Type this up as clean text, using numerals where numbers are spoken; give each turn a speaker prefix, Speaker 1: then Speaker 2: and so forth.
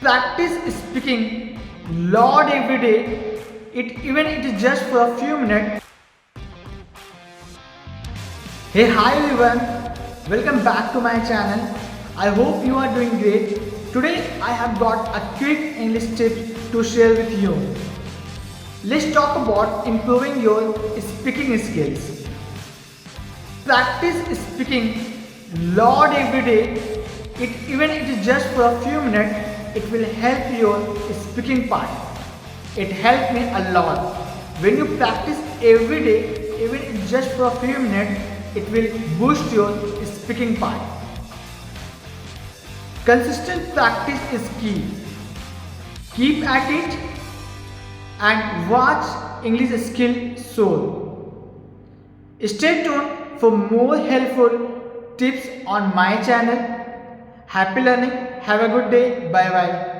Speaker 1: Practice speaking loud every day. Even it is just for a few minutes. Hey, hi everyone. Welcome back to my channel. I hope you are doing great. Today I have got a quick English tip to share with you. Let's talk about improving your speaking skills. Practice speaking loud every day. Even it is just for a few minutes. It will help your speaking part. It helped me a lot. When you practice every day, even if just for a few minutes, it will boost your speaking part. Consistent practice is key. Keep at it and watch English skill soar. Stay tuned for more helpful tips on my channel. Happy learning. Have a good day. Bye bye.